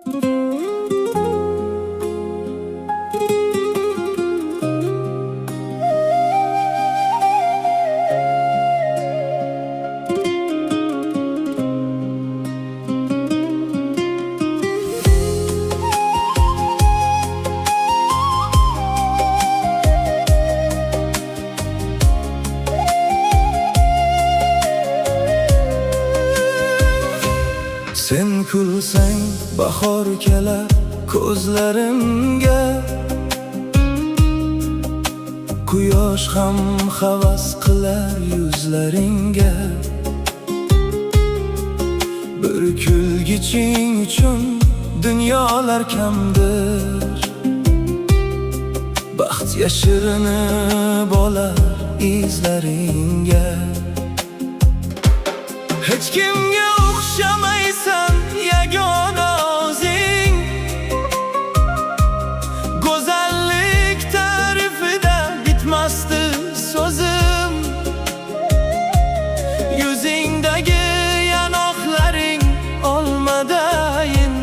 Sen kulsang bahor kelar ko'zlarimga, quyosh ham havas qilar yuzlaringga. Bir kulgiching uchun dunyolar kamdir, baxt yashirinib olar izlaringga. Hech kimga o'xshamaysan yagona o'zing, go'zallik ta'rifida bitmasdi so'zim. Yuzingdagi yanoqlaring olmadayin,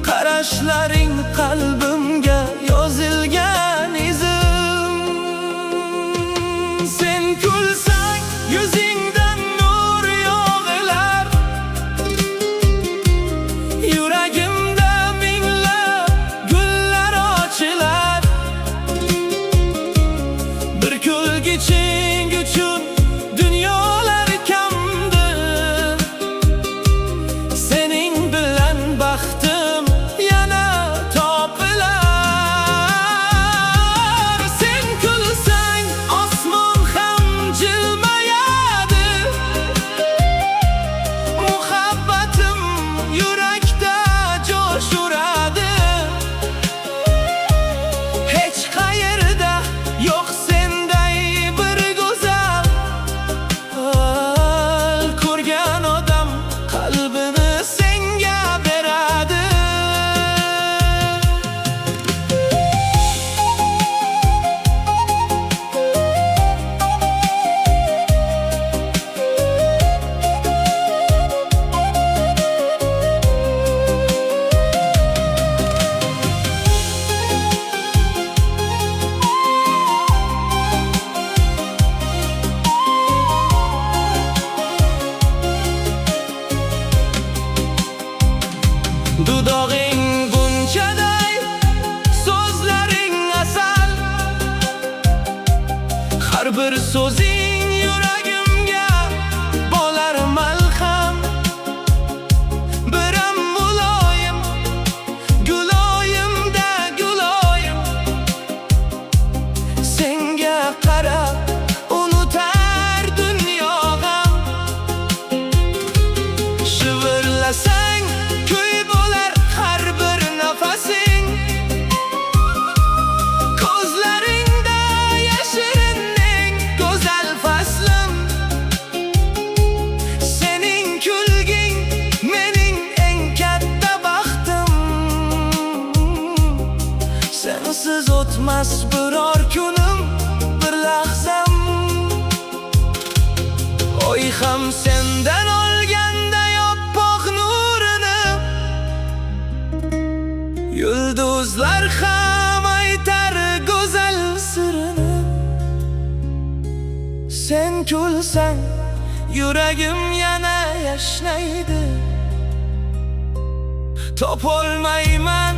qarashlaring qalbimga yozilgan izim. Sen kulsang yuzingdan nur yog'ilar, yuragimda minglab gullar ochilar. Bir kulgiching uchun dunyolar kamdir, sening bilan baxtim yana topilar. Sen kulsang osmon ham jilmayadi, muhabbatim yurakda jo'sh uradi. Hech qayerda yo'q senday bir go'zal, ko'rgan odam qalbini senga beradi. Dudog'ing bunchaday, so'zlaring asal, har bir so'zing yuragimga bo'lar malham. Biram muloyim, guloyimda guloyim, senga qarab unutar dunyo g'am. Shivirlasang kuy bo'lar har bir nafasing, ko'zlaringda yashirinning go'zal faslim. Sening kulging mening eng katta baxtim, sensiz o'tmas biror kunim, bir lahzam. Oy ham sendan olganda yoppoq nurini, yulduzlar ham aytar go'zal sirini. Sen kulsang yuragim yana yashnaydi, topolmayman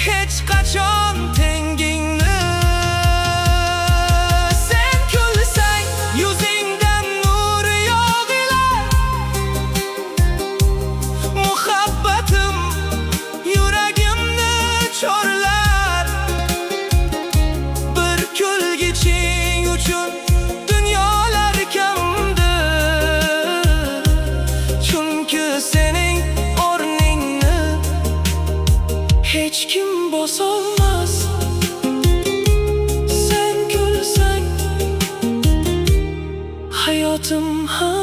hech qachon tengingni. Sen kulsang yuzingdan nur yog'ilar, muhabbatim yuragimni chorlar. Bir kulgiching uchun dunyolar kamdir, chunki sening o'rningni hech kim bosolmas. Sen kulsang hayotim ham